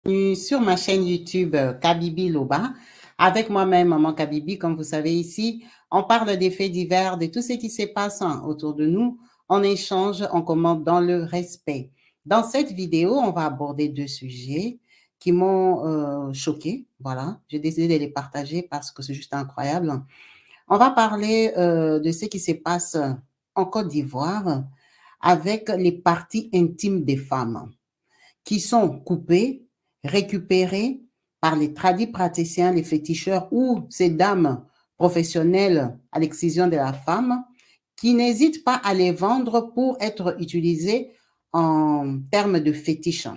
Bienvenue sur ma chaîne YouTube Kabibi Loba. Avec moi-même, Maman Kabibi, comme vous savez ici, on parle des faits divers, de tout ce qui se passe autour de nous. On échange, on commente dans le respect. Dans cette vidéo, on va aborder deux sujets qui m'ont choqué. Voilà, j'ai décidé de les partager parce que c'est juste incroyable. On va parler de ce qui se passe en Côte d'Ivoire avec les parties intimes des femmes qui sont coupés, récupérés par les tradis praticiens, les féticheurs ou ces dames professionnelles à l'excision de la femme qui n'hésitent pas à les vendre pour être utilisés en termes de fétiche.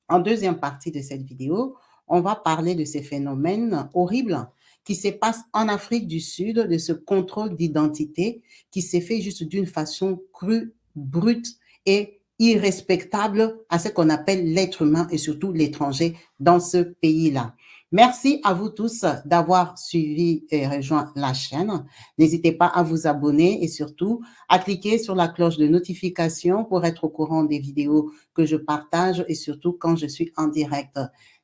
En deuxième partie de cette vidéo, on va parler de ces phénomènes horribles qui se passent en Afrique du Sud, de ce contrôle d'identité qui s'est fait juste d'une façon crue, brute et irrespectable à ce qu'on appelle l'être humain et surtout l'étranger dans ce pays-là. Merci à vous tous d'avoir suivi et rejoint la chaîne. N'hésitez pas à vous abonner et surtout à cliquer sur la cloche de notification pour être au courant des vidéos que je partage et surtout quand je suis en direct.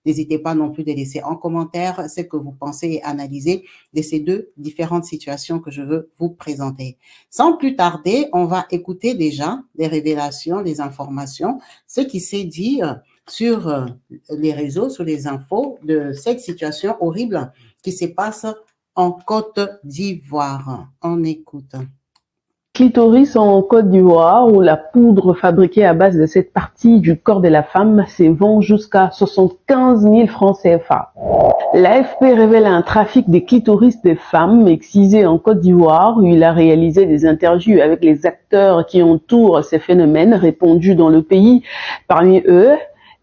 N'hésitez pas non plus de laisser en commentaire ce que vous pensez et analysez de ces deux différentes situations que je veux vous présenter. Sans plus tarder, on va écouter déjà les révélations, les informations, ce qui s'est dit sur les réseaux, sur les infos de cette situation horrible qui se passe en Côte d'Ivoire. On écoute. Clitoris en Côte d'Ivoire, où la poudre fabriquée à base de cette partie du corps de la femme se vend jusqu'à 75 000 francs CFA. L'AFP révèle un trafic des clitoris des femmes excisées en Côte d'Ivoire, où il a réalisé des interviews avec les acteurs qui entourent ces phénomènes répandus dans le pays. Parmi eux,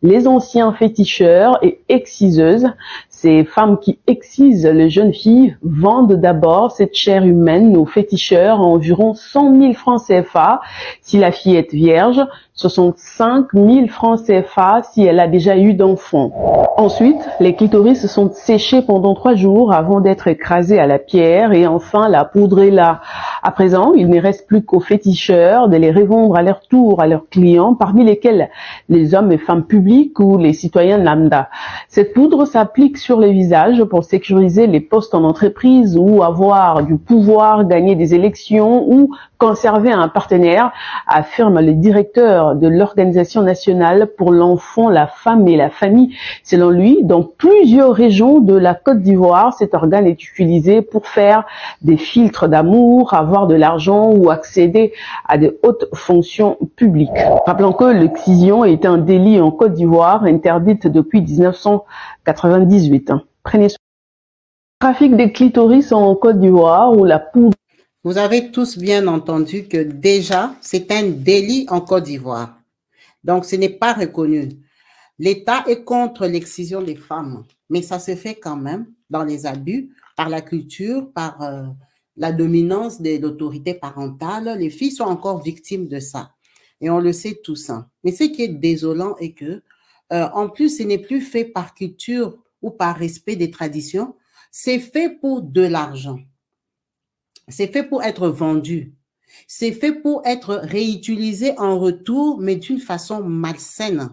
les anciens féticheurs et exciseuses. Ces femmes qui excisent les jeunes filles vendent d'abord cette chair humaine aux féticheurs à environ 100 000 francs CFA si la fille est vierge, 65 000 francs CFA si elle a déjà eu d'enfants. Ensuite, les clitoris sont séchés pendant 3 jours avant d'être écrasés à la pierre et enfin la poudre est là. À présent, il ne reste plus qu'aux féticheurs de les revendre à leur tour à leurs clients, parmi lesquels les hommes et femmes publics ou les citoyens lambda. Cette poudre s'applique sur le visage pour sécuriser les postes en entreprise ou avoir du pouvoir, gagner des élections ou conserver un partenaire, affirme le directeur de l'Organisation nationale pour l'enfant, la femme et la famille. Selon lui, dans plusieurs régions de la Côte d'Ivoire, cet organe est utilisé pour faire des filtres d'amour, avoir de l'argent ou accéder à de hautes fonctions publiques. Rappelons que l'excision est un délit en Côte d'Ivoire, interdite depuis 1998. Prenez soin. Trafic des clitoris en Côte d'Ivoire, où la poudre. Vous avez tous bien entendu que déjà, c'est un délit en Côte d'Ivoire. Donc, ce n'est pas reconnu. L'État est contre l'excision des femmes, mais ça se fait quand même dans les abus, par la culture, par la dominance de l'autorité parentale. Les filles sont encore victimes de ça. Et on le sait tous. Mais ce qui est désolant est que, en plus, ce n'est plus fait par culture ou par respect des traditions, c'est fait pour de l'argent. C'est fait pour être vendu. C'est fait pour être réutilisé en retour, mais d'une façon malsaine.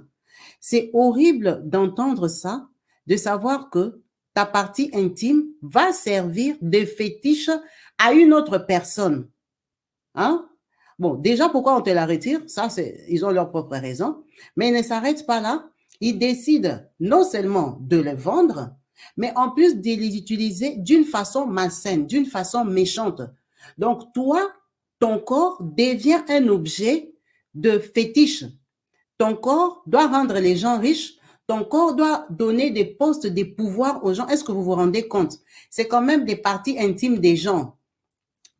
C'est horrible d'entendre ça, de savoir que ta partie intime va servir de fétiche à une autre personne. Hein? Bon, déjà, pourquoi on te la retire? Ça, ils ont leur propre raison. Mais ils ne s'arrêtent pas là. Ils décident non seulement de le vendre, mais en plus de les utiliser d'une façon malsaine, d'une façon méchante. Donc, toi, ton corps devient un objet de fétiche. Ton corps doit rendre les gens riches. Ton corps doit donner des postes, des pouvoirs aux gens. Est-ce que vous vous rendez compte? C'est quand même des parties intimes des gens.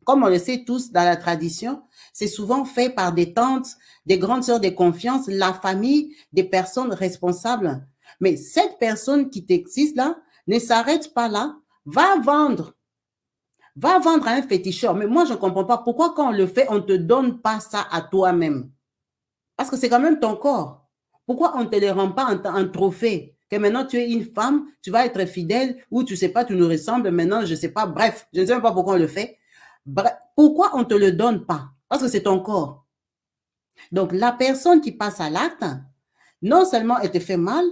Comme on le sait tous dans la tradition, c'est souvent fait par des tantes, des grandes sœurs de confiance, la famille, des personnes responsables. Mais cette personne qui t'existe là ne s'arrête pas là, va vendre à un féticheur. Mais moi, je ne comprends pas pourquoi quand on le fait, on ne te donne pas ça à toi-même. Parce que c'est quand même ton corps. Pourquoi on ne te le rend pas en trophée? Que maintenant tu es une femme, tu vas être fidèle, ou tu ne sais pas, tu nous ressembles maintenant, je ne sais pas. Bref, je ne sais même pas pourquoi on le fait. Bref, pourquoi on ne te le donne pas? Parce que c'est ton corps. Donc, la personne qui passe à l'acte, non seulement elle te fait mal,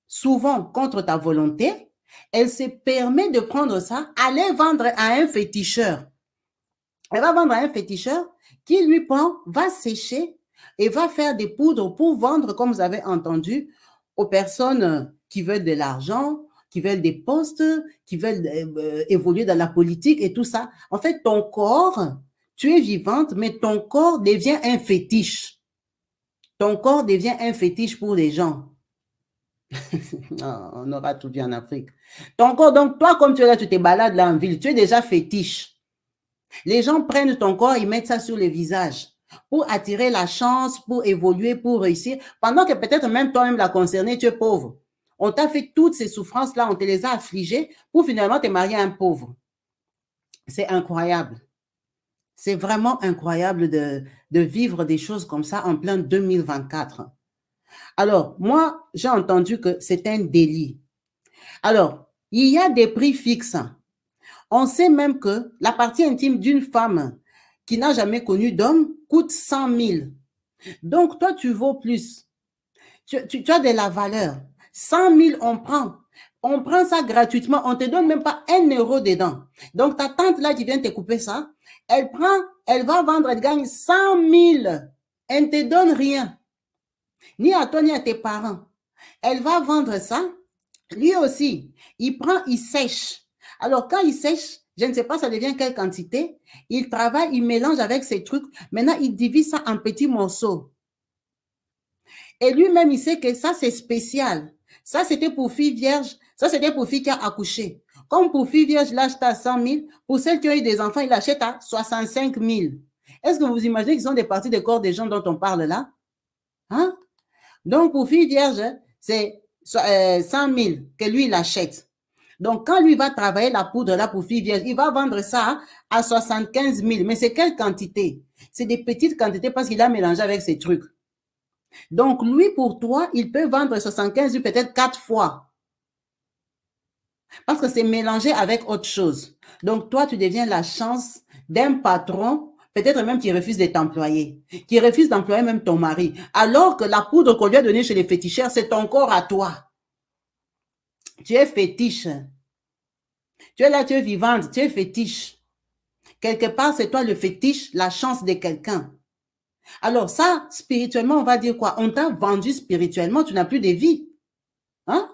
souvent contre ta volonté, elle se permet de prendre ça, aller vendre à un féticheur. Elle va vendre à un féticheur qui lui prend, va sécher et va faire des poudres pour vendre, comme vous avez entendu, aux personnes qui veulent de l'argent, qui veulent des postes, qui veulent évoluer dans la politique et tout ça. En fait, ton corps, tu es vivante, mais ton corps devient un fétiche. Ton corps devient un fétiche pour les gens. On aura tout vu en Afrique. Ton corps, donc toi, comme tu es là, tu te balades là en ville, tu es déjà fétiche. Les gens prennent ton corps, ils mettent ça sur le visage pour attirer la chance, pour évoluer, pour réussir, pendant que peut-être même toi-même la concernée, tu es pauvre. On t'a fait toutes ces souffrances-là, on te les a affligées pour finalement te marier à un pauvre. C'est incroyable. C'est vraiment incroyable de vivre des choses comme ça en plein 2024. Alors, moi, j'ai entendu que c'est un délit. Alors, il y a des prix fixes. On sait même que la partie intime d'une femme qui n'a jamais connu d'homme coûte 100 000. Donc, toi, tu vaux plus. Tu as de la valeur. 100 000, on prend. On prend ça gratuitement. On ne te donne même pas 1 euro dedans. Donc, ta tante là qui vient te couper ça, elle prend, elle va vendre, elle gagne 100 000. Elle ne te donne rien. Ni à toi, ni à tes parents. Elle va vendre ça. Lui aussi, il prend, il sèche. Alors, quand il sèche, je ne sais pas, ça devient quelle quantité. Il travaille, il mélange avec ses trucs. Maintenant, il divise ça en petits morceaux. Et lui-même, il sait que ça, c'est spécial. Ça, c'était pour filles vierges. Ça, c'était pour filles qui ont accouché. Comme pour filles vierges, il l'achète à 100 000. Pour celles qui ont eu des enfants, il l'achète à 65 000. Est-ce que vous imaginez qu'ils sont des parties de corps des gens dont on parle là? Hein? Donc, pour filles vierges, c'est 100 000 que lui, il achète. Donc, quand lui va travailler la poudre là pour filles vierges, il va vendre ça à 75 000. Mais c'est quelle quantité? C'est des petites quantités parce qu'il a mélangé avec ses trucs. Donc, lui, pour toi, il peut vendre 75 000 peut-être 4 fois. Parce que c'est mélangé avec autre chose. Donc, toi, tu deviens la chance d'un patron, peut-être même qui refuse de t'employer, qui refuse d'employer même ton mari. Alors que la poudre qu'on lui a donnée chez les féticheurs, c'est ton corps à toi. Tu es fétiche. Tu es là, tu es vivante, tu es fétiche. Quelque part, c'est toi le fétiche, la chance de quelqu'un. Alors ça, spirituellement, on va dire quoi? On t'a vendu spirituellement, tu n'as plus de vie. Hein?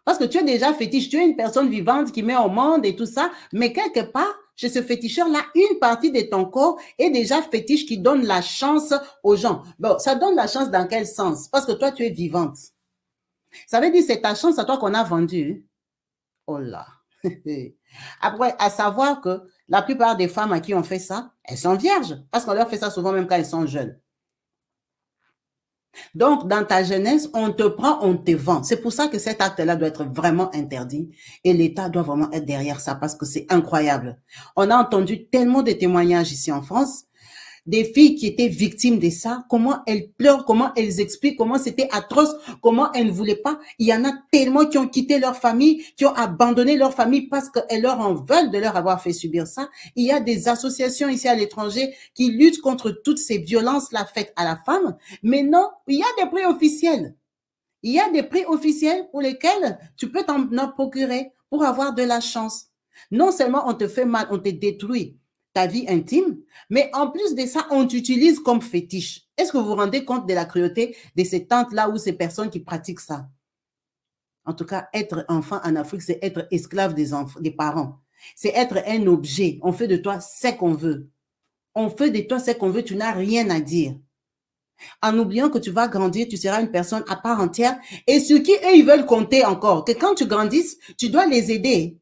Parce que tu es déjà fétiche, tu es une personne vivante qui met au monde et tout ça, mais quelque part, chez ce féticheur-là, une partie de ton corps est déjà fétiche qui donne la chance aux gens. Bon, ça donne la chance dans quel sens? Parce que toi, tu es vivante. Ça veut dire que c'est ta chance à toi qu'on a vendue. Oh là. Après, à savoir que la plupart des femmes à qui on fait ça, elles sont vierges. Parce qu'on leur fait ça souvent même quand elles sont jeunes. Donc, dans ta jeunesse, on te prend, on te vend. C'est pour ça que cet acte-là doit être vraiment interdit et l'État doit vraiment être derrière ça parce que c'est incroyable. On a entendu tellement de témoignages ici en France, des filles qui étaient victimes de ça, comment elles pleurent, comment elles expliquent, comment c'était atroce, comment elles ne voulaient pas. Il y en a tellement qui ont quitté leur famille, qui ont abandonné leur famille parce qu'elles leur en veulent de leur avoir fait subir ça. Il y a des associations ici à l'étranger qui luttent contre toutes ces violences-là faites à la femme. Mais non, il y a des prix officiels. Il y a des prix officiels pour lesquels tu peux t'en procurer pour avoir de la chance. Non seulement on te fait mal, on te détruit ta vie intime, mais en plus de ça, on t'utilise comme fétiche. Est-ce que vous vous rendez compte de la cruauté de ces tantes-là ou ces personnes qui pratiquent ça? En tout cas, être enfant en Afrique, c'est être esclave des parents. C'est être un objet. On fait de toi ce qu'on veut. On fait de toi ce qu'on veut, tu n'as rien à dire. En oubliant que tu vas grandir, tu seras une personne à part entière et sur qui eux, ils veulent compter encore. Que quand tu grandisses, tu dois les aider.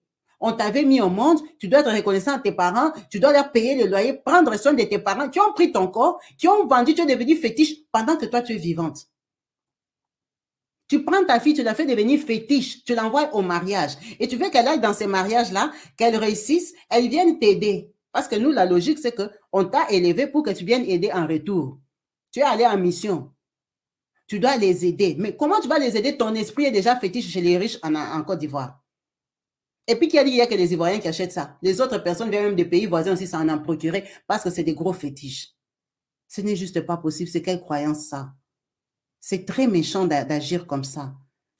On t'avait mis au monde, tu dois être reconnaissant à tes parents, tu dois leur payer le loyer, prendre soin de tes parents qui ont pris ton corps, qui ont vendu, tu es devenu fétiche pendant que toi, tu es vivante. Tu prends ta fille, tu la fais devenir fétiche, tu l'envoies au mariage et tu veux qu'elle aille dans ces mariages-là, qu'elle réussisse, elle vienne t'aider. Parce que nous, la logique, c'est qu'on t'a élevé pour que tu viennes aider en retour. Tu es allé en mission. Tu dois les aider. Mais comment tu vas les aider? Ton esprit est déjà fétiche chez les riches en Côte d'Ivoire. Et puis, qui a dit qu'il n'y a que les Ivoiriens qui achètent ça? Les autres personnes viennent même des pays voisins aussi s'en procurer parce que c'est des gros fétiches. Ce n'est juste pas possible. C'est quelle croyance ça? C'est très méchant d'agir comme ça.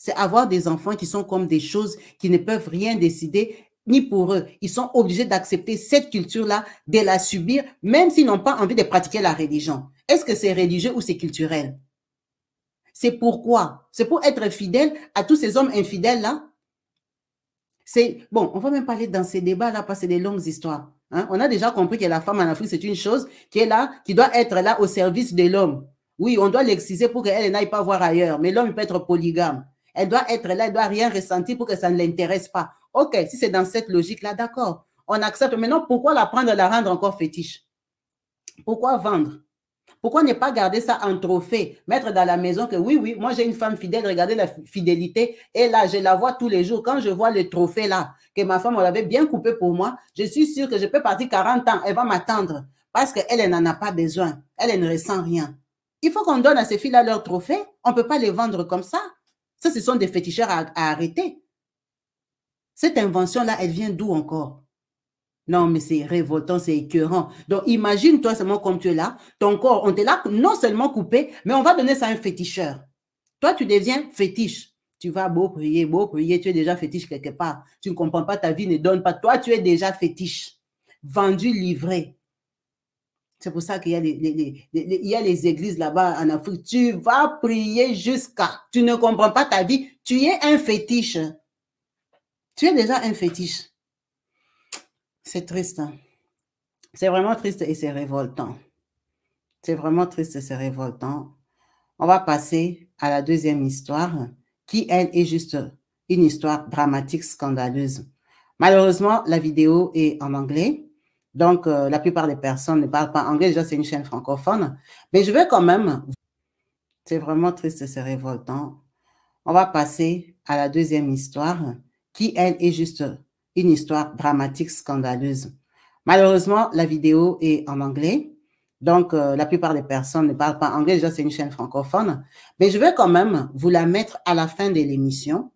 c'est avoir des enfants qui sont comme des choses qui ne peuvent rien décider, ni pour eux. Ils sont obligés d'accepter cette culture-là, de la subir, même s'ils n'ont pas envie de pratiquer la religion. Est-ce que c'est religieux ou c'est culturel? C'est pourquoi? C'est pour être fidèle à tous ces hommes infidèles-là. Bon, on va même pas aller dans ces débats-là parce que c'est des longues histoires. Hein? On a déjà compris que la femme en Afrique, c'est une chose qui est là, qui doit être là au service de l'homme. Oui, on doit l'exciser pour qu'elle n'aille pas voir ailleurs, mais l'homme peut être polygame. Elle doit être là, elle ne doit rien ressentir pour que ça ne l'intéresse pas. Ok, si c'est dans cette logique-là, d'accord, on accepte. Maintenant, pourquoi la prendre et la rendre encore fétiche? Pourquoi vendre? Pourquoi ne pas garder ça en trophée, mettre dans la maison que oui, oui, moi j'ai une femme fidèle, regardez la fidélité, et là, je la vois tous les jours. Quand je vois le trophée là, que ma femme, on l'avait bien coupé pour moi, je suis sûre que je peux partir 40 ans, elle va m'attendre, parce qu'elle, elle n'en a pas besoin, elle ne ressent rien. Il faut qu'on donne à ces filles-là leur trophée, on ne peut pas les vendre comme ça. Ça, ce sont des féticheurs à arrêter. Cette invention-là, elle vient d'où encore? Non, mais c'est révoltant, c'est écœurant. Donc, imagine-toi seulement comme tu es là, ton corps, on te l'a non seulement coupé, mais on va donner ça à un féticheur. Toi, tu deviens fétiche. Tu vas beau prier, tu es déjà fétiche quelque part. Tu ne comprends pas, ta vie ne donne pas. Toi, tu es déjà fétiche. Vendu, livré. C'est pour ça qu'il y a les églises là-bas en Afrique. Tu vas prier jusqu'à... Tu ne comprends pas ta vie. Tu es un fétiche. Tu es déjà un fétiche. C'est triste. Hein? C'est vraiment triste et c'est révoltant. C'est vraiment triste et c'est révoltant. On va passer à la deuxième histoire, qui, elle, est juste une histoire dramatique, scandaleuse. Malheureusement, la vidéo est en anglais. Donc, la plupart des personnes ne parlent pas anglais. Déjà, c'est une chaîne francophone. Mais je vais quand même... C'est vraiment triste et c'est révoltant. On va passer à la deuxième histoire, qui, elle, est juste une histoire dramatique, scandaleuse. Malheureusement, la vidéo est en anglais. Donc, la plupart des personnes ne parlent pas anglais. Déjà, c'est une chaîne francophone. Mais je vais quand même vous la mettre à la fin de l'émission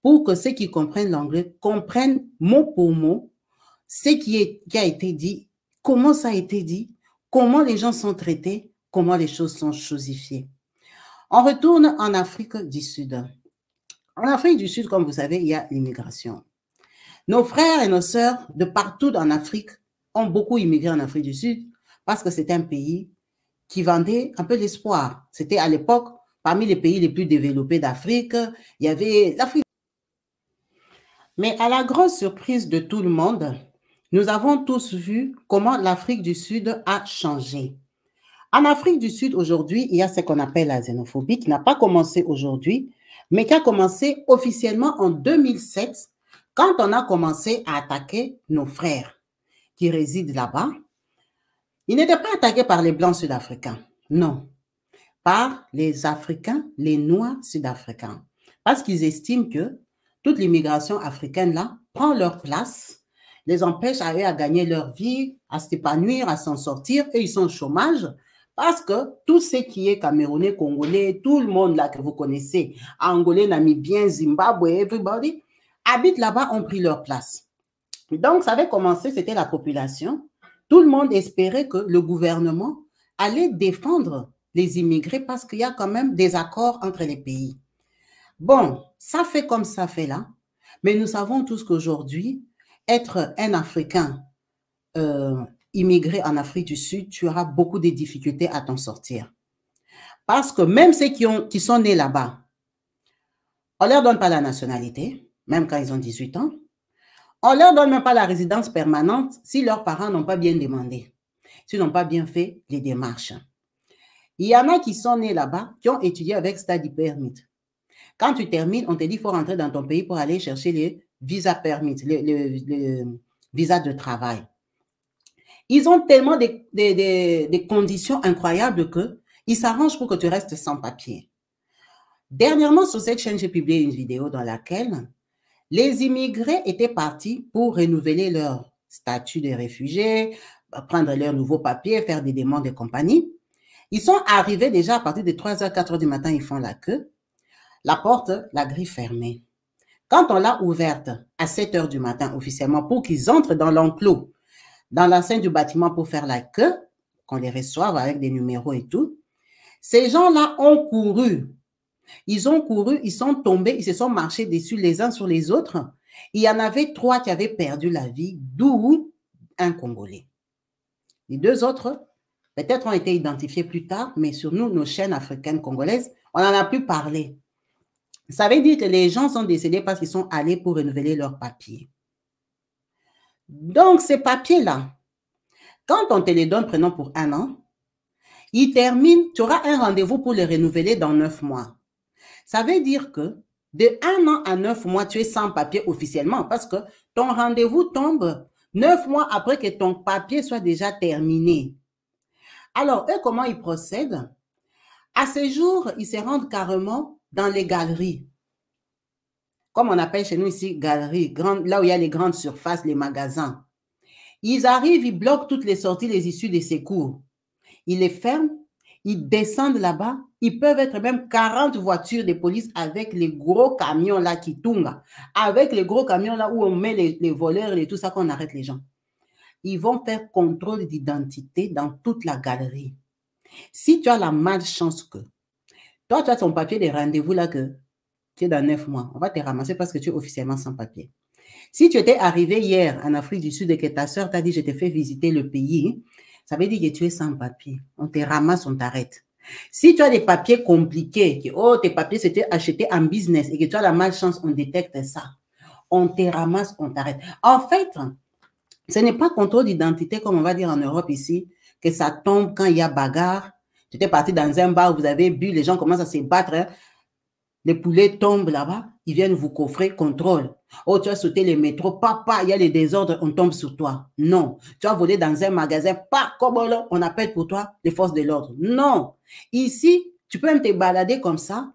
pour que ceux qui comprennent l'anglais comprennent mot pour mot ce qui a été dit, comment ça a été dit, comment les gens sont traités, comment les choses sont chosifiées. On retourne en Afrique du Sud. En Afrique du Sud, comme vous savez, il y a l'immigration. Nos frères et nos sœurs de partout en Afrique ont beaucoup immigré en Afrique du Sud parce que c'est un pays qui vendait un peu l'espoir. C'était à l'époque, parmi les pays les plus développés d'Afrique, il y avait l'Afrique. Mais à la grosse surprise de tout le monde, nous avons tous vu comment l'Afrique du Sud a changé. En Afrique du Sud, aujourd'hui, il y a ce qu'on appelle la xénophobie, qui n'a pas commencé aujourd'hui, mais qui a commencé officiellement en 2007, quand on a commencé à attaquer nos frères qui résident là-bas. Ils n'étaient pas attaqués par les Blancs sud-africains, non, par les Africains, les Noirs sud-africains, parce qu'ils estiment que toute l'immigration africaine-là prend leur place, les empêche à eux à gagner leur vie, à s'épanouir, à s'en sortir, et ils sont au chômage, parce que tout ce qui est Camerounais, Congolais, tout le monde là que vous connaissez, Angolais, Namibien, Zimbabwe, everybody, habitent là-bas, ont pris leur place. Donc, ça avait commencé, c'était la population. Tout le monde espérait que le gouvernement allait défendre les immigrés parce qu'il y a quand même des accords entre les pays. Bon, ça fait comme ça fait là, mais nous savons tous qu'aujourd'hui, être un Africain immigré en Afrique du Sud, tu auras beaucoup de difficultés à t'en sortir. Parce que même ceux qui sont nés là-bas, on ne leur donne pas la nationalité, même quand ils ont 18 ans. On ne leur donne même pas la résidence permanente si leurs parents n'ont pas bien demandé, s'ils n'ont pas bien fait les démarches. Il y en a qui sont nés là-bas, qui ont étudié avec Study Permit. Quand tu termines, on te dit qu'il faut rentrer dans ton pays pour aller chercher les visa permit, le visa de travail. Ils ont tellement des conditions incroyables qu'ils s'arrangent pour que tu restes sans papier. Dernièrement, sur cette chaîne, j'ai publié une vidéo dans laquelle les immigrés étaient partis pour renouveler leur statut de réfugiés, prendre leurs nouveaux papiers, faire des demandes et compagnie. Ils sont arrivés déjà à partir de 3h, 4h du matin, ils font la queue. La porte, la grille fermée. Quand on l'a ouverte à 7h du matin officiellement pour qu'ils entrent dans l'enclos, dans l'enceinte du bâtiment pour faire la queue, qu'on les reçoive avec des numéros et tout, ces gens-là ont couru. Ils ont couru, ils sont tombés, ils se sont marchés dessus les uns sur les autres. Il y en avait 3 qui avaient perdu la vie, d'où un Congolais. Les 2 autres, peut-être ont été identifiés plus tard, mais sur nous, nos chaînes africaines congolaises, on n'en a plus parlé. Ça veut dire que les gens sont décédés parce qu'ils sont allés pour renouveler leurs papiers. Donc, ces papiers-là, quand on te les donne, prenons pour 1 an, ils terminent, tu auras un rendez-vous pour les renouveler dans 9 mois. Ça veut dire que de 1 an à 9 mois, tu es sans papier officiellement parce que ton rendez-vous tombe 9 mois après que ton papier soit déjà terminé. Alors, eux, comment ils procèdent? À ce jour, ils se rendent carrément dans les galeries. Comme on appelle chez nous ici, galeries, là où il y a les grandes surfaces, les magasins. Ils arrivent, ils bloquent toutes les sorties, les issues des secours. Ils les ferment, ils descendent là-bas. Ils peuvent être même 40 voitures de police avec les gros camions là qui tournent. Avec les gros camions là où on met les voleurs et tout ça, qu'on arrête les gens. Ils vont faire contrôle d'identité dans toute la galerie. Si tu as la malchance que toi, tu as ton papier de rendez-vous là que tu es dans 9 mois, on va te ramasser parce que tu es officiellement sans papier. Si tu étais arrivé hier en Afrique du Sud et que ta soeur t'a dit « je te fais visiter le pays », ça veut dire que tu es sans papier. On te ramasse, on t'arrête. Si tu as des papiers compliqués, que oh, tes papiers c'était acheté en business et que tu as la malchance, on détecte ça. On te ramasse, on t'arrête. En fait, ce n'est pas contrôle d'identité comme on va dire en Europe ici, que ça tombe quand il y a bagarre. Tu étais parti dans un bar, vous avez bu, les gens commencent à se battre. Hein. Les poulets tombent là-bas, ils viennent vous coffrer, contrôle. Oh, tu as sauté les métros, papa, il y a les désordres, on tombe sur toi. Non. Tu as volé dans un magasin, pas comme on appelle pour toi les forces de l'ordre. Non. Ici, tu peux même te balader comme ça.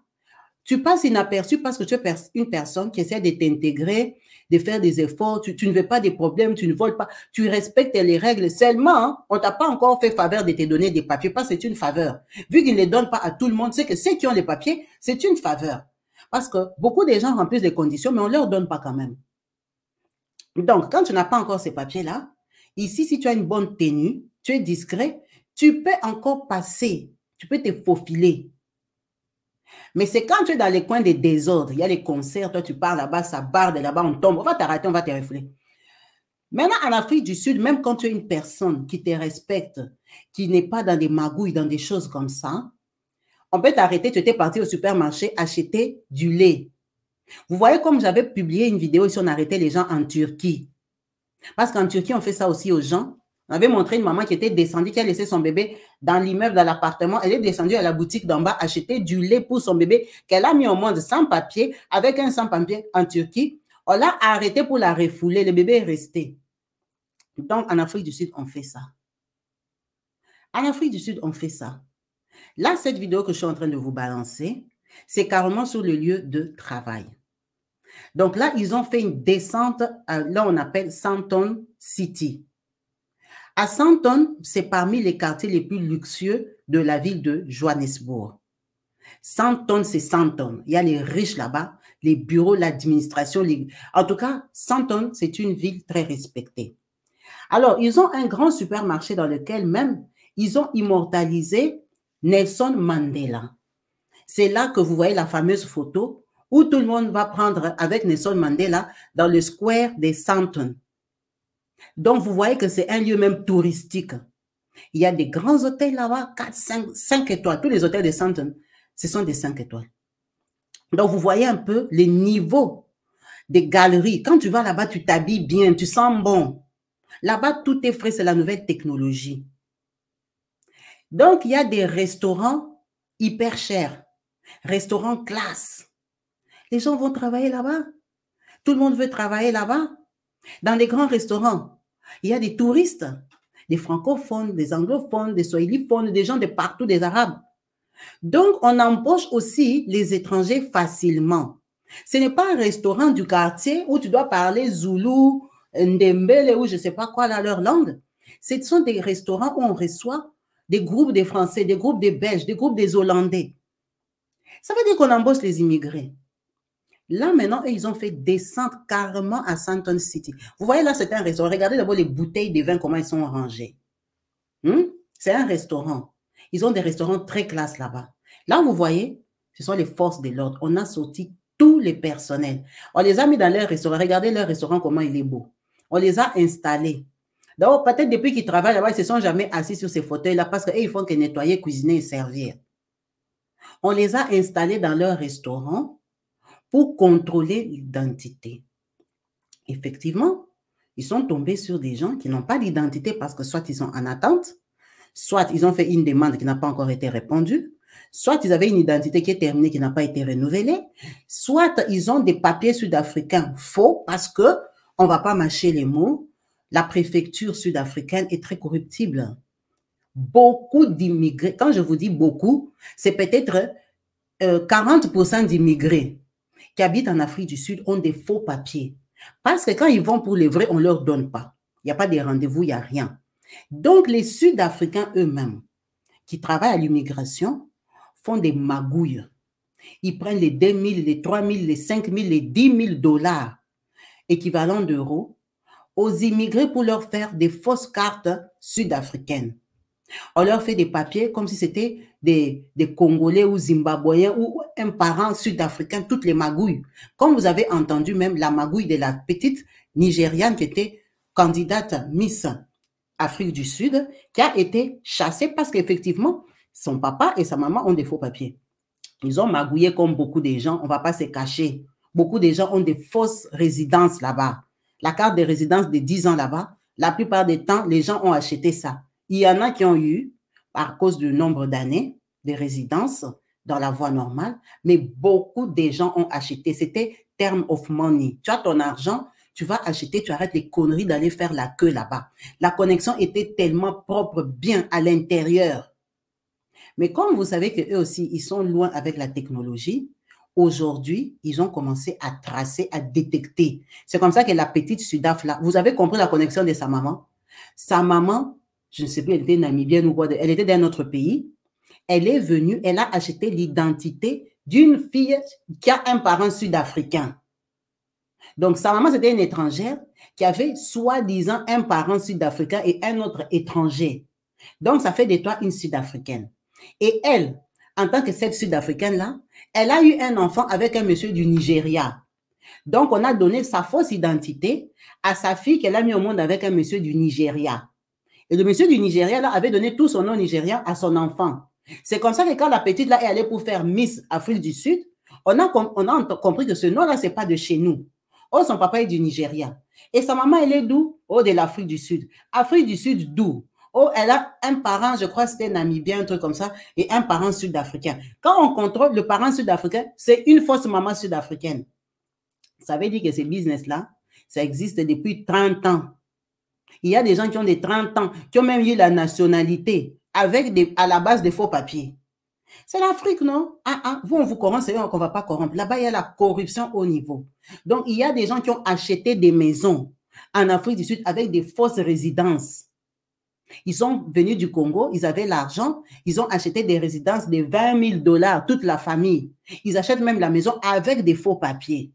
Tu passes inaperçu parce que tu es une personne qui essaie de t'intégrer, de faire des efforts. Tu ne veux pas des problèmes, tu ne voles pas. Tu respectes les règles. Seulement, hein, on ne t'a pas encore fait faveur de te donner des papiers parce que c'est une faveur. Vu qu'ils ne les donnent pas à tout le monde, c'est que ceux qui ont les papiers, c'est une faveur. Parce que beaucoup de gens remplissent les conditions, mais on ne leur donne pas quand même. Donc, quand tu n'as pas encore ces papiers-là, ici, si tu as une bonne tenue, tu es discret, tu peux encore passer, tu peux te faufiler. Mais c'est quand tu es dans les coins des désordres, il y a les concerts, toi tu pars là-bas, ça barde là-bas, on tombe, on va t'arrêter, on va te refouler. Maintenant, en Afrique du Sud, même quand tu es une personne qui te respecte, qui n'est pas dans des magouilles, dans des choses comme ça, on peut t'arrêter, tu étais parti au supermarché acheter du lait. Vous voyez comme j'avais publié une vidéo ici, on arrêtait les gens en Turquie. Parce qu'en Turquie, on fait ça aussi aux gens. On avait montré une maman qui était descendue, qui a laissé son bébé dans l'immeuble, dans l'appartement. Elle est descendue à la boutique d'en bas, acheter du lait pour son bébé qu'elle a mis au monde sans papier, avec un sans-papier en Turquie. On l'a arrêté pour la refouler. Le bébé est resté. Donc, en Afrique du Sud, on fait ça. En Afrique du Sud, on fait ça. Là, cette vidéo que je suis en train de vous balancer, c'est carrément sur le lieu de travail. Donc là, ils ont fait une descente, là on appelle Sandton City. À Sandton, c'est parmi les quartiers les plus luxueux de la ville de Johannesburg. Sandton, c'est Sandton. Il y a les riches là-bas, les bureaux, l'administration. En tout cas, Sandton, c'est une ville très respectée. Alors, ils ont un grand supermarché dans lequel même, ils ont immortalisé Nelson Mandela. C'est là que vous voyez la fameuse photo où tout le monde va prendre avec Nelson Mandela dans le square de Sandton. Donc, vous voyez que c'est un lieu même touristique. Il y a des grands hôtels là-bas, 4, 5 étoiles. Tous les hôtels de Sandton, ce sont des 5 étoiles. Donc, vous voyez un peu les niveaux des galeries. Quand tu vas là-bas, tu t'habilles bien, tu sens bon. Là-bas, tout est frais, c'est la nouvelle technologie. Donc, il y a des restaurants hyper chers, restaurants classe. Les gens vont travailler là-bas. Tout le monde veut travailler là-bas. Dans les grands restaurants, il y a des touristes, des francophones, des anglophones, des swahiliphones, des gens de partout, des arabes. Donc, on embauche aussi les étrangers facilement. Ce n'est pas un restaurant du quartier où tu dois parler zoulou, ndembele ou je ne sais pas quoi dans leur langue. Ce sont des restaurants où on reçoit des groupes de Français, des groupes de Belges, des groupes des Hollandais. Ça veut dire qu'on embauche les immigrés. Là, maintenant, ils ont fait descendre carrément à Sandton City. Vous voyez, là, c'est un restaurant. Regardez d'abord les bouteilles de vin, comment elles sont rangées. C'est un restaurant. Ils ont des restaurants très classe là-bas. Là, vous voyez, Ce sont les forces de l'ordre. On a sorti tous les personnels. On les a mis dans leur restaurant. Regardez leur restaurant, comment il est beau. On les a installés. Donc, peut-être depuis qu'ils travaillent là-bas, ils ne se sont jamais assis sur ces fauteuils-là parce qu'ils font que nettoyer, cuisiner et servir. On les a installés dans leur restaurant pour contrôler l'identité. Effectivement, ils sont tombés sur des gens qui n'ont pas d'identité parce que soit ils sont en attente, soit ils ont fait une demande qui n'a pas encore été répondue, soit ils avaient une identité qui est terminée, qui n'a pas été renouvelée, soit ils ont des papiers sud-africains faux parce que, on ne va pas mâcher les mots, la préfecture sud-africaine est très corruptible. Beaucoup d'immigrés, quand je vous dis beaucoup, c'est peut-être 40% d'immigrés qui habitent en Afrique du Sud ont des faux papiers. Parce que quand ils vont pour les vrais, on ne leur donne pas. Il n'y a pas de rendez-vous, il n'y a rien. Donc, les Sud-Africains eux-mêmes, qui travaillent à l'immigration, font des magouilles. Ils prennent les 2 000, les 3 000, les 5 000, les 10 000 dollars équivalents d'euros aux immigrés pour leur faire des fausses cartes sud-africaines. On leur fait des papiers comme si c'était des Congolais ou Zimbabwéens ou un parent sud-africain, toutes les magouilles. Comme vous avez entendu même la magouille de la petite Nigériane qui était candidate Miss Afrique du Sud, qui a été chassée parce qu'effectivement, son papa et sa maman ont des faux papiers. Ils ont magouillé comme beaucoup de gens, on ne va pas se cacher. Beaucoup de gens ont des fausses résidences là-bas. La carte de résidence de 10 ans là-bas, la plupart du temps, les gens ont acheté ça. Il y en a qui ont eu, à cause du nombre d'années de résidence dans la voie normale, mais beaucoup de gens ont acheté. C'était term of money. Tu as ton argent, tu vas acheter, tu arrêtes les conneries d'aller faire la queue là-bas. La connexion était tellement propre, bien à l'intérieur. Mais comme vous savez qu'eux aussi, ils sont loin avec la technologie, aujourd'hui, ils ont commencé à tracer, à détecter. C'est comme ça que la petite Sudaf, là, vous avez compris la connexion de sa maman? Sa maman, je ne sais plus, elle était namibienne ou quoi, elle était d'un autre pays. Elle est venue, elle a acheté l'identité d'une fille qui a un parent sud-africain. Donc, sa maman, c'était une étrangère qui avait soi-disant un parent sud-africain et un autre étranger. Donc, ça fait de toi une sud-africaine. Et elle, en tant que cette sud-africaine-là, elle a eu un enfant avec un monsieur du Nigeria. Donc, on a donné sa fausse identité à sa fille qu'elle a mis au monde avec un monsieur du Nigeria. Et le monsieur du Nigeria là, avait donné tout son nom nigérien à son enfant. C'est comme ça que quand la petite là est allée pour faire Miss Afrique du Sud, on a compris que ce nom-là, ce n'est pas de chez nous. Oh, son papa est du Nigeria. Et sa maman, elle est d'où? Oh, de l'Afrique du Sud. Afrique du Sud, d'où? Oh, elle a un parent, je crois c'était namibien, un truc comme ça, et un parent sud-africain. Quand on contrôle le parent sud-africain, c'est une fausse maman sud-africaine. Ça veut dire que ces business-là, ça existe depuis 30 ans. Il y a des gens qui ont des 30 ans, qui ont même eu la nationalité avec à la base des faux papiers. C'est l'Afrique, non? Vous, on vous corrompt, c'est eux qu'on ne va pas corrompre. Là-bas, il y a la corruption au niveau. Donc, il y a des gens qui ont acheté des maisons en Afrique du Sud avec des fausses résidences. Ils sont venus du Congo, ils avaient l'argent, ils ont acheté des résidences de 20 000 dollars, toute la famille. Ils achètent même la maison avec des faux papiers.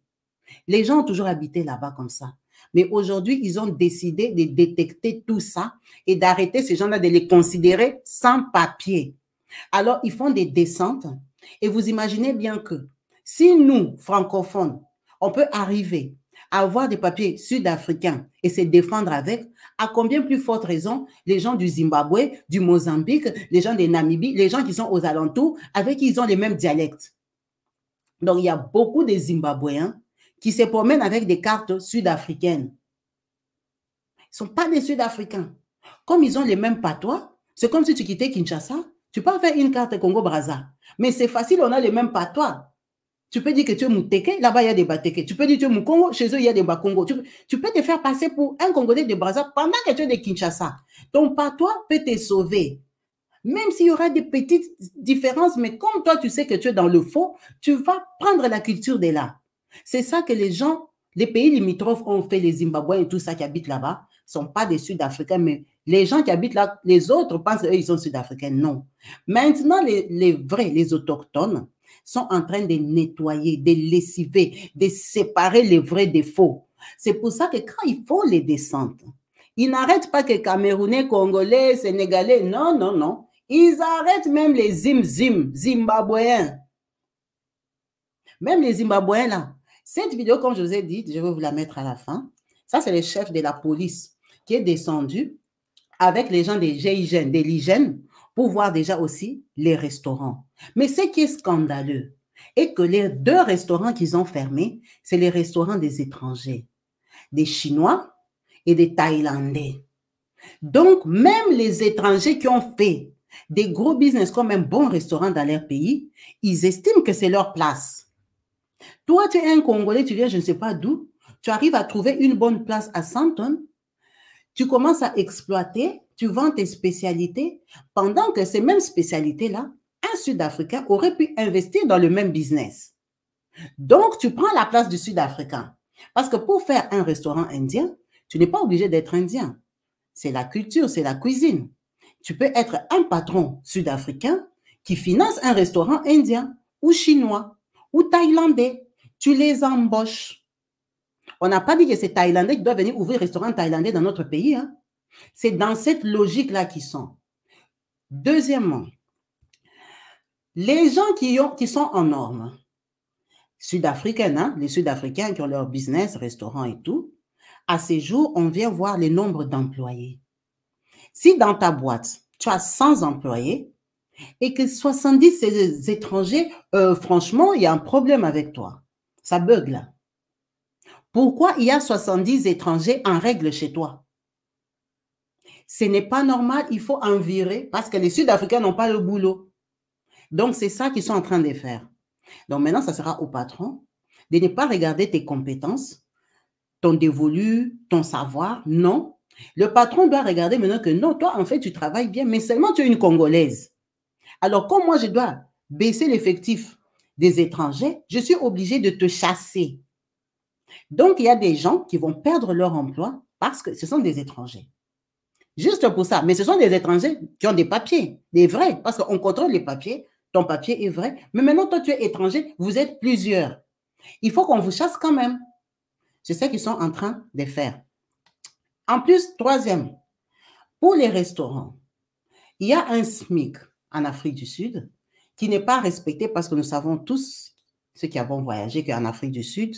Les gens ont toujours habité là-bas comme ça. Mais aujourd'hui, ils ont décidé de détecter tout ça et d'arrêter ces gens-là, de les considérer sans papier. Alors, ils font des descentes et vous imaginez bien que si nous, francophones, on peut arriver à avoir des papiers sud-africains et se défendre avec, à combien plus forte raison les gens du Zimbabwe, du Mozambique, les gens de Namibie, les gens qui sont aux alentours, avec qui ils ont les mêmes dialectes. Donc, il y a beaucoup de Zimbabwéens qui se promènent avec des cartes sud-africaines. Ils ne sont pas des Sud-Africains. Comme ils ont les mêmes patois, c'est comme si tu quittais Kinshasa, tu peux faire une carte Congo-Brazza. Mais c'est facile, on a les mêmes patois. Tu peux dire que tu es Mouteke, là-bas il y a des Bateke. Tu peux dire que tu es Moukongo, chez eux il y a des Bakongo. Tu peux te faire passer pour un Congolais de Brazza pendant que tu es de Kinshasa. Ton patois peut te sauver. Même s'il y aura des petites différences, mais comme toi tu sais que tu es dans le faux, tu vas prendre la culture de là. C'est ça que les gens, les pays limitrophes ont fait, les Zimbabwéens et tout ça qui habitent là-bas, ne sont pas des Sud-Africains, mais les gens qui habitent là, les autres pensent qu'eux, ils sont Sud-Africains. Non. Maintenant, les vrais, les autochtones, sont en train de nettoyer, de lessiver, de séparer les vrais des faux. C'est pour ça que quand ils font les descentes, ils n'arrêtent pas que Camerounais, Congolais, Sénégalais, non, non, non. Ils arrêtent même les Zimbabwéens. Même les Zimbabwéens, là. Cette vidéo, comme je vous ai dit, je vais vous la mettre à la fin. Ça, c'est le chef de la police qui est descendu avec les gens des GIGN, des l'hygiène, pour voir déjà aussi les restaurants. Mais ce qui est scandaleux est que les 2 restaurants qu'ils ont fermés, c'est les restaurants des étrangers, des Chinois et des Thaïlandais. Donc, même les étrangers qui ont fait des gros business comme un bon restaurant dans leur pays, ils estiment que c'est leur place. Toi, tu es un Congolais, tu viens je ne sais pas d'où, tu arrives à trouver une bonne place à 100 tonnes, tu commences à exploiter, tu vends tes spécialités, pendant que ces mêmes spécialités-là, un Sud-Africain aurait pu investir dans le même business. Donc, tu prends la place du Sud-Africain. Parce que pour faire un restaurant indien, tu n'es pas obligé d'être indien. C'est la culture, c'est la cuisine. Tu peux être un patron sud-africain qui finance un restaurant indien ou chinois ou thaïlandais. Tu les embauches. On n'a pas dit que c'est Thaïlandais qui doivent venir ouvrir un restaurant thaïlandais dans notre pays. Hein. C'est dans cette logique-là qu'ils sont. Deuxièmement, les gens qui sont en norme, sud-africains, hein, les Sud-Africains qui ont leur business, restaurant et tout, à ces jours, on vient voir les nombres d'employés. Si dans ta boîte, tu as 100 employés et que 70 c'est étrangers, franchement, il y a un problème avec toi. Ça bug là. Pourquoi il y a 70 étrangers en règle chez toi? Ce n'est pas normal, il faut en virer parce que les Sud-Africains n'ont pas le boulot. Donc, c'est ça qu'ils sont en train de faire. Donc, maintenant, ça sera au patron de ne pas regarder tes compétences, ton dévolu, ton savoir. Non. Le patron doit regarder maintenant que non, toi, en fait, tu travailles bien, mais seulement tu es une Congolaise. Alors, comme moi, je dois baisser l'effectif des étrangers, je suis obligée de te chasser. Donc, il y a des gens qui vont perdre leur emploi parce que ce sont des étrangers. Juste pour ça. Mais ce sont des étrangers qui ont des papiers, des vrais, parce qu'on contrôle les papiers. Ton papier est vrai. Mais maintenant, toi, tu es étranger, vous êtes plusieurs. Il faut qu'on vous chasse quand même. C'est ce qu'ils sont en train de faire. En plus, troisième, pour les restaurants, il y a un SMIC en Afrique du Sud qui n'est pas respecté parce que nous savons tous, ceux qui avons voyagé, qu'en Afrique du Sud,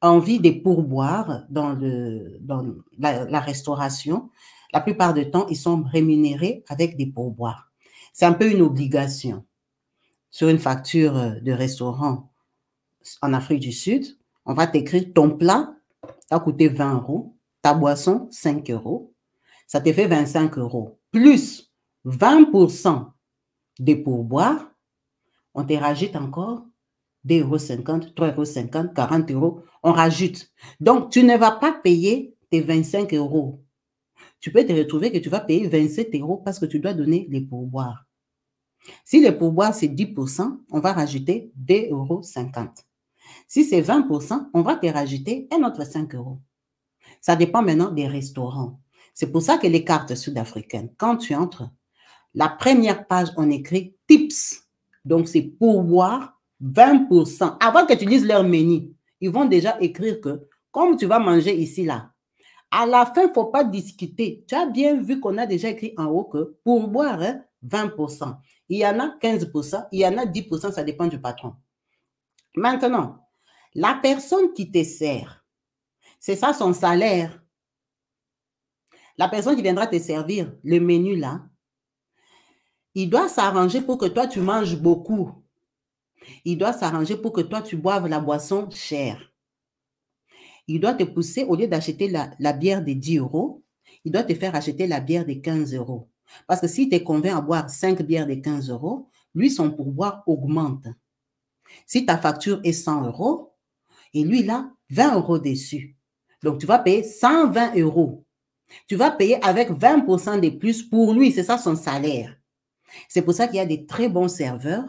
on vit des pourboires dans la restauration. La plupart du temps, ils sont rémunérés avec des pourboires. C'est un peu une obligation. Sur une facture de restaurant en Afrique du Sud, on va t'écrire ton plat, ça a coûté 20 €, ta boisson, 5 €, ça te fait 25 €, plus 20% des pourboires, on te rajoute encore 2,50 €, 3,50 €, 40 €, on rajoute. Donc, tu ne vas pas payer tes 25 €. Tu peux te retrouver que tu vas payer 27 € parce que tu dois donner les pourboires. Si le pourboire, c'est 10%, on va rajouter 2,50 €. Si c'est 20%, on va te rajouter un autre 5 €. Ça dépend maintenant des restaurants. C'est pour ça que les cartes sud-africaines, quand tu entres, la première page, on écrit tips. Donc, c'est pourboire 20%. Avant que tu lises leur menu, ils vont déjà écrire que, comme tu vas manger ici, là, à la fin, il ne faut pas discuter. Tu as bien vu qu'on a déjà écrit en haut que pourboire, hein, 20%. Il y en a 15%, il y en a 10%, ça dépend du patron. Maintenant, la personne qui te sert, c'est ça son salaire. La personne qui viendra te servir le menu là, il doit s'arranger pour que toi, tu manges beaucoup. Il doit s'arranger pour que toi, tu boives la boisson chère. Il doit te pousser, au lieu d'acheter la bière de 10 €, il doit te faire acheter la bière de 15 €. Parce que s'il te convainc à boire 5 bières de 15 €, lui, son pourboire augmente. Si ta facture est 100 €, et lui, là, 20 € dessus. Donc, tu vas payer 120 €. Tu vas payer avec 20% de plus pour lui. C'est ça son salaire. C'est pour ça qu'il y a des très bons serveurs.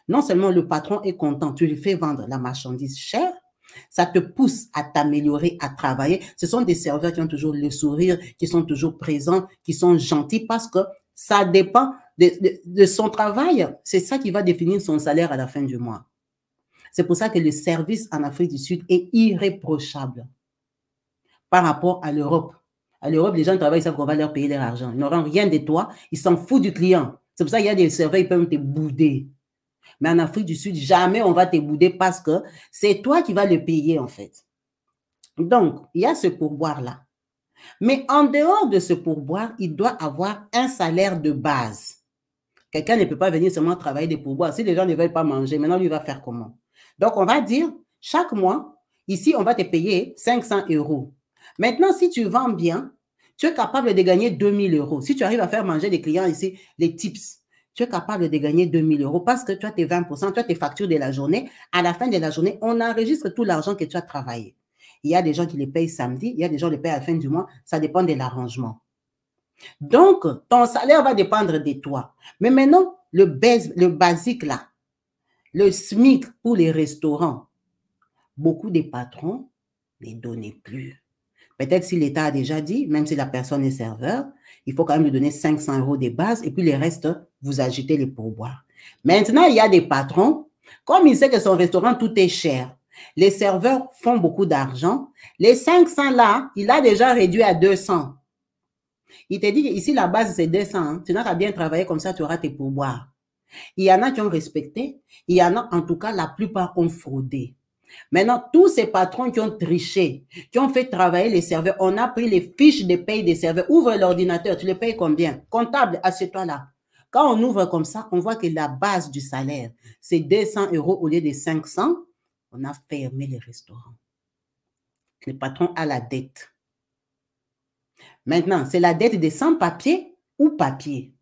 Non seulement le patron est content, tu lui fais vendre la marchandise chère, ça te pousse à t'améliorer, à travailler. Ce sont des serveurs qui ont toujours le sourire, qui sont toujours présents, qui sont gentils parce que ça dépend de son travail. C'est ça qui va définir son salaire à la fin du mois. C'est pour ça que le service en Afrique du Sud est irréprochable par rapport à l'Europe. À l'Europe, les gens travaillent, ils savent qu'on va leur payer leur argent. Ils n'auront rien de toi, ils s'en foutent du client. C'est pour ça qu'il y a des serveurs, ils peuvent te bouder. Mais en Afrique du Sud, jamais on va te bouder parce que c'est toi qui vas le payer, en fait. Donc, il y a ce pourboire-là. Mais en dehors de ce pourboire, il doit avoir un salaire de base. Quelqu'un ne peut pas venir seulement travailler des pourboires. Si les gens ne veulent pas manger, maintenant, lui va faire comment? Donc, on va dire, chaque mois, ici, on va te payer 500 €. Maintenant, si tu vends bien, tu es capable de gagner 2000 €. Si tu arrives à faire manger les clients ici, les tips, tu es capable de gagner 2000 € parce que tu as tes 20%, tu as tes factures de la journée. À la fin de la journée, on enregistre tout l'argent que tu as travaillé. Il y a des gens qui les payent samedi, il y a des gens qui les payent à la fin du mois. Ça dépend de l'arrangement. Donc, ton salaire va dépendre de toi. Mais maintenant, le basique là, le SMIC pour les restaurants, beaucoup de patrons ne donnent plus. Peut-être si l'État a déjà dit, même si la personne est serveur, il faut quand même lui donner 500 € de base et puis les restes, vous ajoutez les pourboires. Maintenant, il y a des patrons, comme il sait que son restaurant, tout est cher, les serveurs font beaucoup d'argent, les 500 là, il a déjà réduit à 200. Il te dit ici, la base, c'est 200. Hein. Tu n'as qu'à bien travailler comme ça, tu auras tes pourboires. Il y en a qui ont respecté, il y en a, en tout cas, la plupart ont fraudé. Maintenant, tous ces patrons qui ont triché, qui ont fait travailler les serveurs, on a pris les fiches de paye des serveurs. Ouvre l'ordinateur, tu les payes combien? Comptable, assieds-toi là. Quand on ouvre comme ça, on voit que la base du salaire, c'est 200 € au lieu de 500. On a fermé les restaurants. Le patron a la dette. Maintenant, c'est la dette des sans-papiers ou papiers.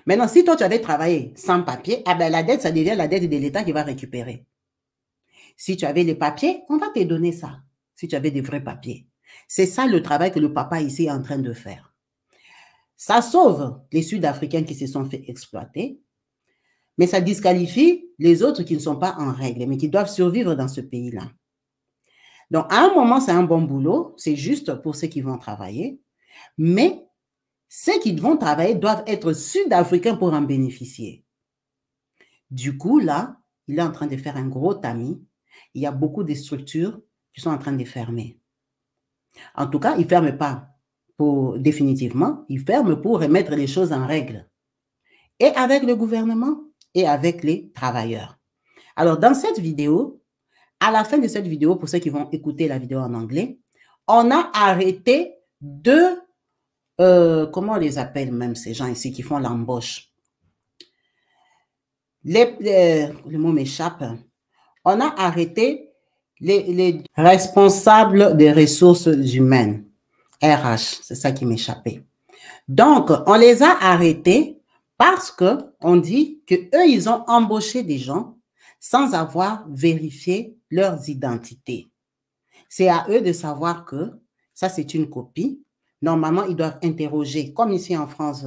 Maintenant, si toi, tu avais travaillé sans papier, ah ben, la dette, ça devient la dette de l'État qui va récupérer. Si tu avais les papiers, on va te donner ça. Si tu avais des vrais papiers. C'est ça le travail que le papa ici est en train de faire. Ça sauve les Sud-Africains qui se sont fait exploiter, mais ça disqualifie les autres qui ne sont pas en règle, mais qui doivent survivre dans ce pays-là. Donc, à un moment, c'est un bon boulot. C'est juste pour ceux qui vont travailler. Mais ceux qui vont travailler doivent être Sud-Africains pour en bénéficier. Du coup, là, il est en train de faire un gros tamis. Il y a beaucoup de structures qui sont en train de fermer. En tout cas, il ne ferme pas définitivement. Il ferme pour remettre les choses en règle. Et avec le gouvernement et avec les travailleurs. Alors, dans cette vidéo, à la fin de cette vidéo, pour ceux qui vont écouter la vidéo en anglais, on a arrêté deux, comment on les appelle même ces gens ici qui font l'embauche? Le mot m'échappe. On a arrêté les responsables des ressources humaines, RH, c'est ça qui m'échappait. Donc, on les a arrêtés parce qu'on dit qu'eux, ils ont embauché des gens sans avoir vérifié leurs identités. C'est à eux de savoir que ça, c'est une copie. Normalement, ils doivent interroger, comme ici en France,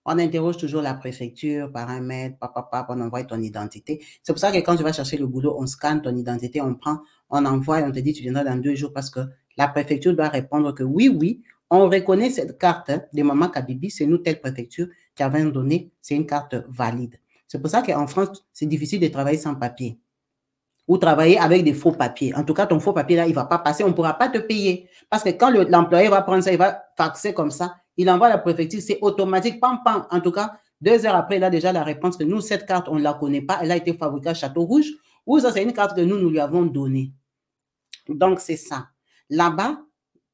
on interroge toujours la préfecture par un mail, on envoie ton identité. C'est pour ça que quand tu vas chercher le boulot, on scanne ton identité, on prend, on envoie et on te dit tu viendras dans 2 jours parce que la préfecture doit répondre que oui, on reconnaît cette carte de Maman Kabibi, c'est nous telle préfecture qui avait donné, c'est une carte valide. C'est pour ça qu'en France, c'est difficile de travailler sans papier ou travailler avec des faux papiers. En tout cas, ton faux papier là, il ne va pas passer, on ne pourra pas te payer. Parce que quand l'employé va prendre ça, il va faxer comme ça, il envoie à la préfecture, c'est automatique, pam. En tout cas, 2 heures après, il a déjà la réponse que nous, cette carte, on ne la connaît pas, elle a été fabriquée à Château-Rouge, ou ça, c'est une carte que nous lui avons donnée. Donc, c'est ça. Là-bas,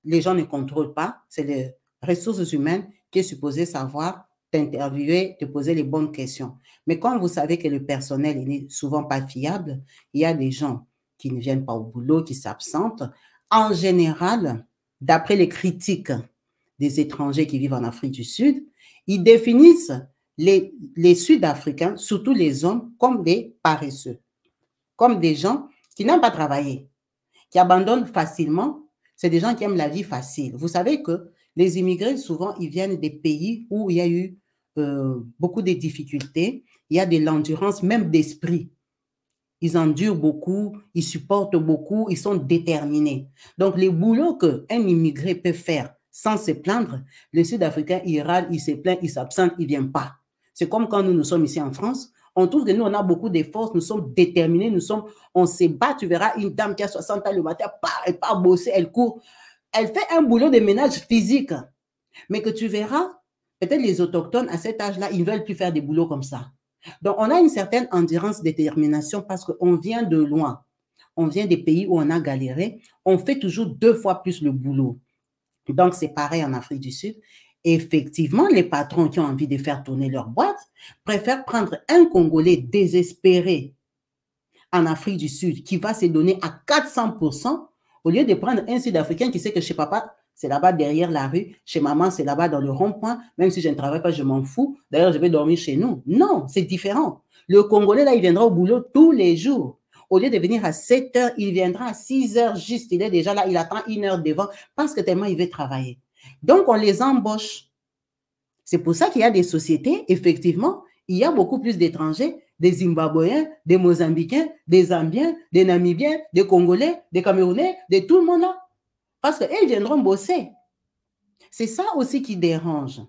les gens ne contrôlent pas, c'est les ressources humaines qui est supposé savoir t'interviewer, te poser les bonnes questions. Mais quand vous savez que le personnel n'est souvent pas fiable, il y a des gens qui ne viennent pas au boulot, qui s'absentent. En général, d'après les critiques des étrangers qui vivent en Afrique du Sud, ils définissent les Sud-Africains, surtout les hommes, comme des paresseux, comme des gens qui n'aiment pas travailler, qui abandonnent facilement. C'est des gens qui aiment la vie facile. Vous savez que les immigrés, souvent, ils viennent des pays où il y a eu beaucoup de difficultés. Il y a de l'endurance, même d'esprit. Ils endurent beaucoup, ils supportent beaucoup, ils sont déterminés. Donc, les boulots qu'un immigré peut faire sans se plaindre, le Sud-Africain, il râle, il se plaint, il s'absente, il ne vient pas. C'est comme quand nous sommes ici en France, on trouve que nous, on a beaucoup de force, nous sommes déterminés, on se bat. Tu verras une dame qui a 60 ans le matin, elle part bosser, elle court. Elle fait un boulot de ménage physique. Mais que tu verras, peut-être les autochtones, à cet âge-là, ils ne veulent plus faire des boulots comme ça. Donc, on a une certaine endurance, détermination parce qu'on vient de loin. On vient des pays où on a galéré. On fait toujours 2 fois plus le boulot. Donc, c'est pareil en Afrique du Sud. Effectivement, les patrons qui ont envie de faire tourner leur boîte préfèrent prendre un Congolais désespéré en Afrique du Sud qui va se donner à 400% au lieu de prendre un Sud-Africain qui sait que chez papa, c'est là-bas derrière la rue, chez maman, c'est là-bas dans le rond-point, même si je ne travaille pas, je m'en fous. D'ailleurs, je vais dormir chez nous. Non, c'est différent. Le Congolais, là, il viendra au boulot tous les jours. Au lieu de venir à 7 heures, il viendra à 6 heures juste. Il est déjà là, il attend 1 heure devant parce que tellement il veut travailler. Donc, on les embauche. C'est pour ça qu'il y a des sociétés, effectivement, il y a beaucoup plus d'étrangers, des Zimbabwéens, des Mozambicains, des Zambiens, des Namibiens, des Congolais, des Camerounais, de tout le monde là. Parce qu'ils viendront bosser. C'est ça aussi qui dérange.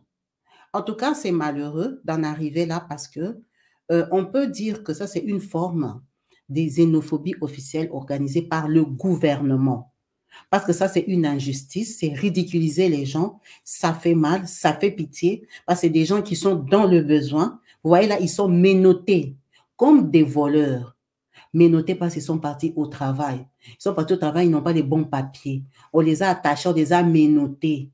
En tout cas, c'est malheureux d'en arriver là parce que on peut dire que ça, c'est une forme des xénophobies officielles organisées par le gouvernement. Parce que ça, c'est une injustice, c'est ridiculiser les gens, ça fait mal, ça fait pitié, parce que c'est des gens qui sont dans le besoin. Vous voyez là, ils sont menottés comme des voleurs. Menottés parce qu'ils sont partis au travail. Ils sont partis au travail, ils n'ont pas les bons papiers. On les a attachés, on les a menottés.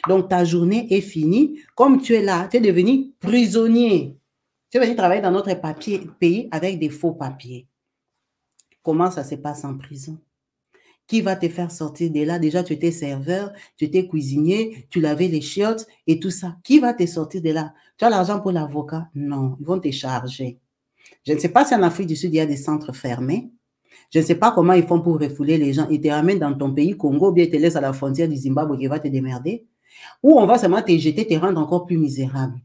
Donc, ta journée est finie. Comme tu es là, tu es devenu prisonnier. Tu es venu travailler dans notre pays avec des faux papiers. Comment ça se passe en prison? Qui va te faire sortir de là? Déjà, tu étais serveur, tu étais cuisinier, tu lavais les chiottes et tout ça. Qui va te sortir de là? Tu as l'argent pour l'avocat? Non, ils vont te charger. Je ne sais pas si en Afrique du Sud, il y a des centres fermés. Je ne sais pas comment ils font pour refouler les gens. Ils te ramènent dans ton pays, Congo, ou bien ils te laissent à la frontière du Zimbabwe qui va te démerder. Ou on va seulement te jeter, te rendre encore plus misérable.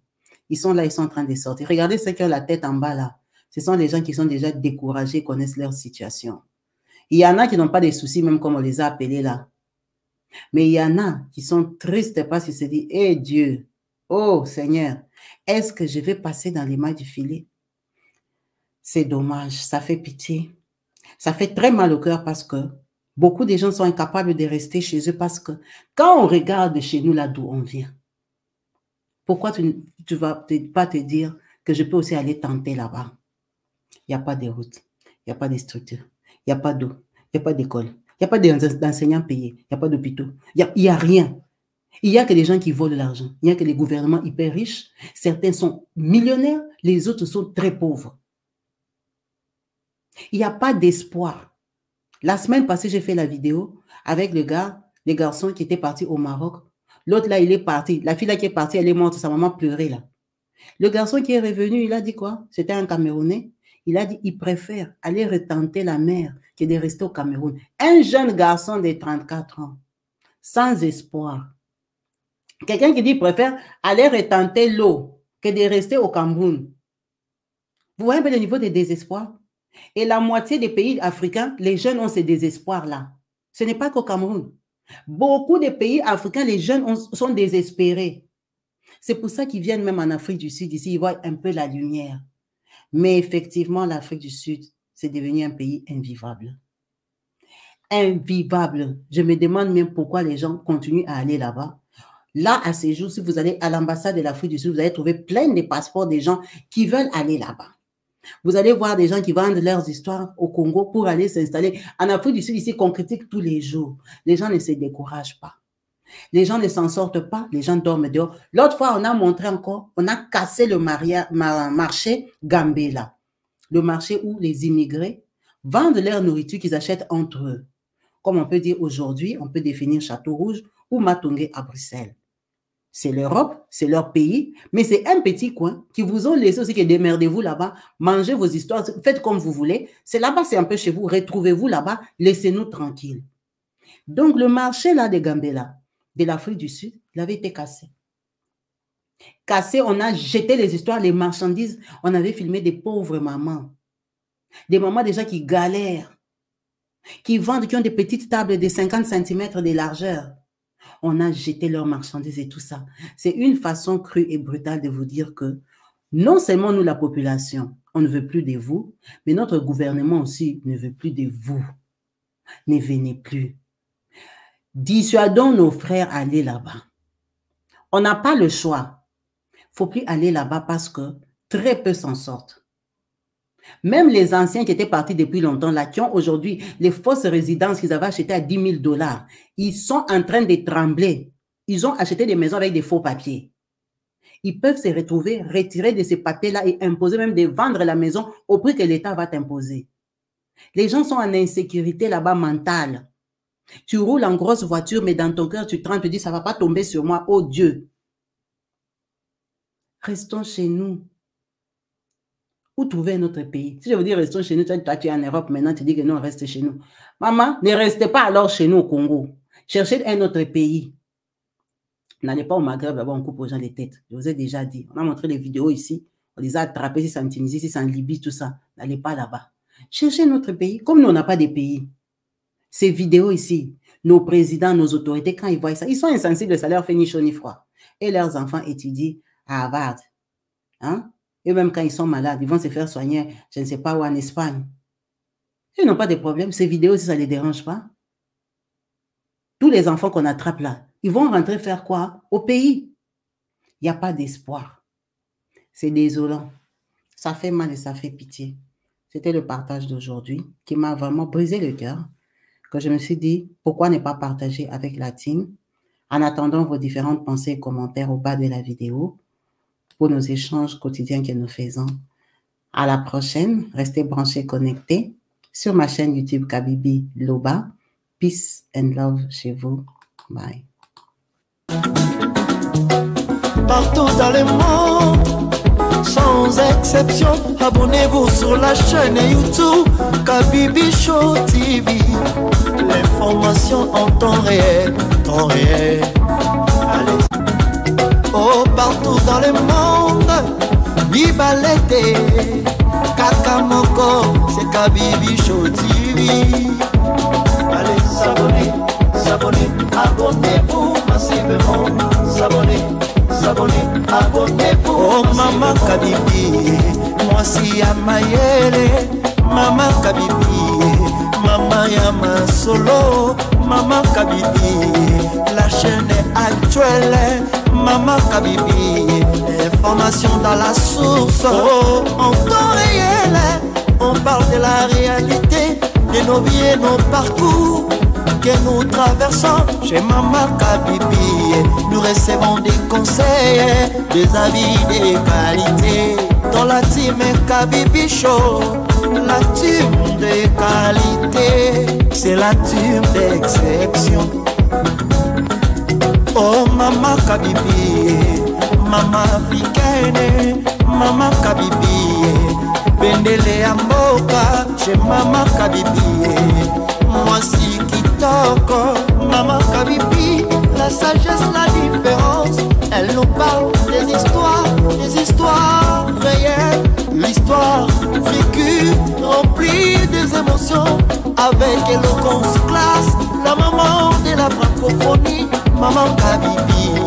Ils sont là, ils sont en train de sortir. Regardez ceux qui ont la tête en bas là. Ce sont les gens qui sont déjà découragés, connaissent leur situation. Il y en a qui n'ont pas de soucis, même comme on les a appelés là. Mais il y en a qui sont tristes parce qu'ils se disent, hé Dieu, oh Seigneur, est-ce que je vais passer dans les mailles du filet? C'est dommage, ça fait pitié. Ça fait très mal au cœur parce que beaucoup de gens sont incapables de rester chez eux parce que quand on regarde chez nous là d'où on vient, pourquoi tu ne vas pas te dire que je peux aussi aller tenter là-bas? Il n'y a pas de route, il n'y a pas de structure, il n'y a pas d'eau, il n'y a pas d'école, il n'y a pas d'enseignants payés, il n'y a pas d'hôpitaux, il n'y a rien. Il n'y a que des gens qui volent l'argent, il n'y a que les gouvernements hyper riches. Certains sont millionnaires, les autres sont très pauvres. Il n'y a pas d'espoir. La semaine passée, j'ai fait la vidéo avec le garçon qui était parti au Maroc. L'autre là, il est parti. La fille là qui est partie, elle est morte. Sa maman pleurait là. Le garçon qui est revenu, il a dit quoi? C'était un Camerounais. Il a dit, il préfère aller retenter la mer que de rester au Cameroun. Un jeune garçon de 34 ans, sans espoir. Quelqu'un qui dit, il préfère aller retenter l'eau que de rester au Cameroun. Vous voyez un peu le niveau de désespoir? Et la moitié des pays africains, les jeunes ont ce désespoir-là. Ce n'est pas qu'au Cameroun. Beaucoup de pays africains, les jeunes sont désespérés. C'est pour ça qu'ils viennent même en Afrique du Sud, ici, ils voient un peu la lumière. Mais effectivement, l'Afrique du Sud, c'est devenu un pays invivable. Invivable. Je me demande même pourquoi les gens continuent à aller là-bas. Là, à ces jours, si vous allez à l'ambassade de l'Afrique du Sud, vous allez trouver plein de passeports des gens qui veulent aller là-bas. Vous allez voir des gens qui vendent leurs histoires au Congo pour aller s'installer. En Afrique du Sud, ici, qu'on critique tous les jours. Les gens ne se découragent pas. Les gens ne s'en sortent pas. Les gens dorment dehors. L'autre fois, on a montré encore, on a cassé le marché Gambela. Le marché où les immigrés vendent leur nourriture qu'ils achètent entre eux. Comme on peut dire aujourd'hui, on peut définir Château Rouge ou Matongé à Bruxelles. C'est l'Europe, c'est leur pays, mais c'est un petit coin qui vous ont laissé aussi que démerdez-vous là-bas, mangez vos histoires, faites comme vous voulez. C'est là-bas, c'est un peu chez vous, retrouvez-vous là-bas, laissez-nous tranquilles. Donc, le marché là de Gambela, de l'Afrique du Sud, il avait été cassé. Cassé, on a jeté les histoires, les marchandises, on avait filmé des pauvres mamans, des mamans déjà qui galèrent, qui vendent, qui ont des petites tables de 50 cm de largeur. On a jeté leurs marchandises et tout ça. C'est une façon crue et brutale de vous dire que non seulement nous, la population, on ne veut plus de vous, mais notre gouvernement aussi ne veut plus de vous. Ne venez plus. Dissuadons nos frères à aller là-bas. On n'a pas le choix. Il ne faut plus aller là-bas parce que Très peu s'en sortent. Même les anciens qui étaient partis depuis longtemps, là, qui ont aujourd'hui les fausses résidences qu'ils avaient achetées à 10 000 $, ils sont en train de trembler. Ils ont acheté des maisons avec des faux papiers. Ils peuvent se retrouver, retirer de ces papiers-là et imposer même de vendre la maison au prix que l'État va t'imposer. Les gens sont en insécurité là-bas mentale. Tu roules en grosse voiture, mais dans ton cœur, tu trembles, tu dis, ça ne va pas tomber sur moi, oh Dieu. Restons chez nous. Où trouver notre pays? Si je vous dis restons chez nous, toi tu es en Europe, maintenant tu dis que non, reste chez nous. Maman, ne restez pas alors chez nous au Congo. Cherchez un autre pays. N'allez pas au Maghreb, là-bas on coupe aux gens les têtes. Je vous ai déjà dit. On a montré les vidéos ici. On les a attrapés, si c'est en Tunisie, si c'est en Libye, tout ça. N'allez pas là-bas. Cherchez notre pays. Comme nous, on n'a pas de pays. Ces vidéos ici, nos présidents, nos autorités, quand ils voient ça, ils sont insensibles, ça leur fait ni chaud ni froid. Et leurs enfants étudient à Harvard. Hein? Et même quand ils sont malades, ils vont se faire soigner, je ne sais pas où, en Espagne. Ils n'ont pas de problème. Ces vidéos, si ça ne les dérange pas. Tous les enfants qu'on attrape là, ils vont rentrer faire quoi? Au pays. Il n'y a pas d'espoir. C'est désolant. Ça fait mal et ça fait pitié. C'était le partage d'aujourd'hui qui m'a vraiment brisé le cœur. Que je me suis dit, pourquoi ne pas partager avec la team? En attendant vos différentes pensées et commentaires au bas de la vidéo pour nos échanges quotidiens que nous faisons. À la prochaine. Restez branchés, connectés sur ma chaîne YouTube Kabibi Loba. Peace and love chez vous. Bye. Partout dans le monde, sans exception, abonnez-vous sur la chaîne YouTube Kabibi Show TV. L'information en temps réel, temps réel. Allez. Oh, partout dans le monde, Bibalete, Kakamoko, c'est Kabibi Show TV. Allez, s'abonner, s'abonner, abonnez-vous massivement. S'abonner, s'abonner, abonnez-vous. Oh, Maman Kabibi, moi si à Mayele, Maman Kabibi, Maman Yama Solo, Maman Kabibi, la chaîne est actuelle, Maman Kabibi, information dans la source. Oh, en temps réel, on parle de la réalité, de nos vies et nos parcours que nous traversons. Chez Maman Kabibi, nous recevons des conseils, des avis, des qualités. Dans la team Kabibi Show, la team de qualité, c'est la team d'exception. Oh Maman Kabibi, Maman africaine, Maman Kabibi, Bendele Amboka, chez Maman Kabibi, moi si Kitoko, Maman Kabibi, la sagesse, la différence, elle nous parle des histoires réelles, l'histoire vécue, remplie des émotions, avec éloquence, classe, la maman de la francophonie, Maman Kabibi,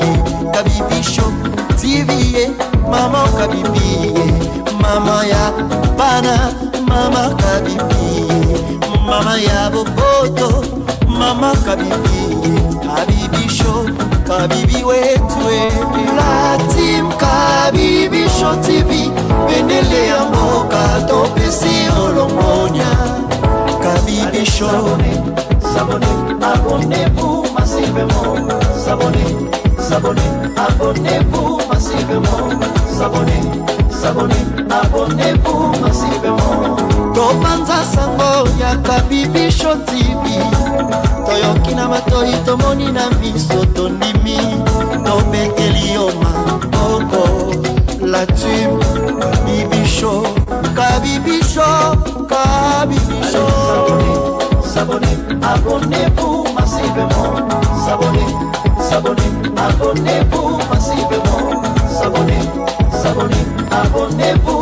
Kabibi Show TV, Maman Kabibi, Maman ya Bana, Maman Kabibi, Maman ya Boboto, Maman Kabibi, Kabibi Show, Kabibi wetwe, la team Kabibi Show TV, Benele Amboka, Topesi Olongonia, Kabibi Show. S'abonnez, abonnez-vous massivement. S'abonnez, s'abonnez, abonnez-vous massivement. S'abonnez, s'abonnez, abonnez-vous massivement. Topanza sango ya Kabibi Show TV. Toyoki na matoi tomoni na miso tondimi. Tobekeli yoma oko. La team Kabibi Show, Kabibi Show, Kabibi Show. S'abonnez, abonnez-vous massivement. S'abonnez, s'abonnez, abonnez-vous massivement. S'abonnez, s'abonnez, abonnez-vous.